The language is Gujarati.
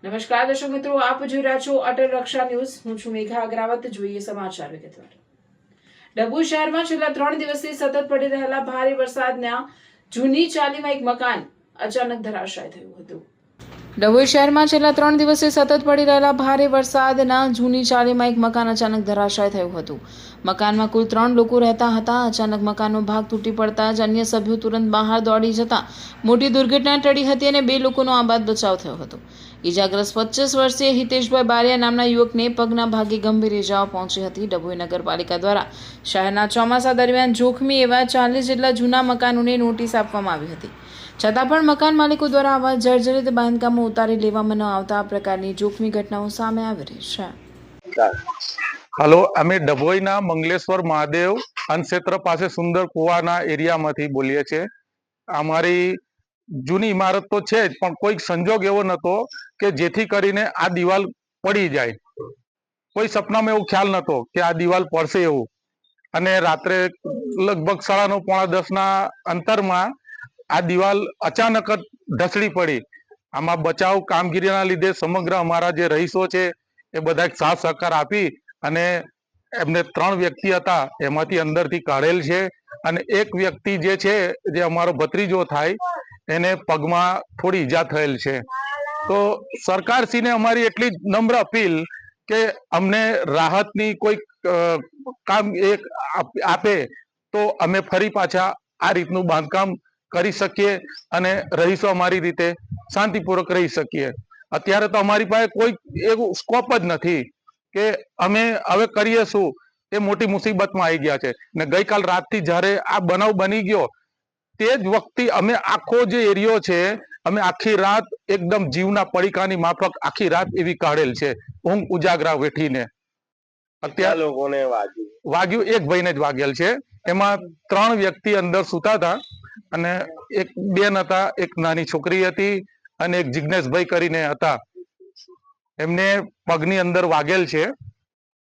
નમસ્કાર દર્શક મિત્રો, આપ જોઈ રહ્યા છો અટલ રક્ષા ન્યૂઝ. હું છું મેઘા અગ્રાવત. જોઈએ સમાચાર વિગતવાર. ડભોઈ શહેરમાં છેલ્લા 3 દિવસથી સતત પડી રહેલા ભારે વરસાદના જૂની ચાલીમાં એક મકાન અચાનક ધરાશાય થયું હતું. ડભોઈ શહેરમાં છેલ્લા 3 દિવસથી સતત પડી રહેલા ભારે વરસાદના જૂની ચાલીમાં એક મકાન અચાનક ધરાશાય થયું હતું. મકાનમાં કુલ 3 લોકો રહેતા હતા. અચાનક મકાનનો ભાગ તૂટી પડતા જ અન્ય સભ્યો તુરંત બહાર દોડી જતા મોટી દુર્ઘટના ટળી હતી અને 2 લોકોનો આબાદ બચાવ થયો હતો. ઇજાગ્રસ્ત 25 વર્ષીય હિતેશભાઈ બારિયા નામના યુવકને પગના ભાગે ગંભીર ઇજાઓ પહોંચી હતી. ડભોઈ નગરપાલિકા દ્વારા શહેરના ચોમાસા દરમિયાન જોખમી એવા 40 જેટલા જૂના મકાનોને નોટિસ આપવામાં આવી હતી. છતાં પણ મકાન માલિકો દ્વારા આવા જર્જરિત બાંધકામો ઉતારી લેવામાં ન આવતા આ પ્રકારની જોખમી ઘટનાઓ સામે આવી રહી છે. હલો, અમે ડભોઈના મંગલેશ્વર મહાદેવ અન્નક્ષેત્ર પાસે સુંદર કુવાના એરિયામાંથી બોલીએ છીએ. અમારી જૂની ઇમારત તો છે જ, પણ કોઈક સંજોગ એવો નહોતો કે જેથી કરીને આ દિવાલ પડી જાય. કોઈ સપનામાં એવું ખ્યાલ નહોતો કે આ દિવાલ પડશે એવું. અને રાત્રે લગભગ 9:30 પોણા 10 અંતરમાં આ દિવાલ અચાનક જ ઢસડી પડી. આમાં બચાવ કામગીરીના લીધે સમગ્ર અમારા જે રહીશો છે એ બધા સાથ સહકાર આપી અને એમને 3 વ્યક્તિ હતા એમાંથી અંદરથી કાઢેલ છે. અને એક વ્યક્તિ જે છે, જે અમારો ભત્રીજો થાય, એને પગમાં થોડી ઈજા થયેલ છે. તો સરકારશ્રીને અમારી એટલી જ નમ્ર અપીલ કે અમને રાહતની કોઈ કામ એક આપે તો અમે ફરી પાછા આ રીતનું બાંધકામ કરી શકીએ અને રહીશો અમારી રીતે શાંતિપૂર્વક રહી શકીએ. અત્યારે તો અમારી પાસે કોઈ એવું સ્કોપ જ નથી કે અમે હવે કરીએ શું, એ મોટી મુસીબતમાં આવી ગયા છે. ને ગઈકાલ રાતથી જ્યારે આ બનાવ બની ગયો તે જ વખતે અમે આખો જે એરિયો છે, અમે આખી રાત એકદમ જીવના પડીકાની માફક આખી રાત એવી કાઢેલ છે, ઊંઘ ઉજાગરા વેઠીને. અત્યારે લોકોને વાગ્યું એક ભાઈને જ વાગેલ છે. એમાં 3 વ્યક્તિ અંદર સૂતા હતા અને એક બેન હતા, એક નાની છોકરી હતી અને એક જિજ્ઞેશભાઈ કરીને હતા. એમને પગની અંદર વાગેલ છે.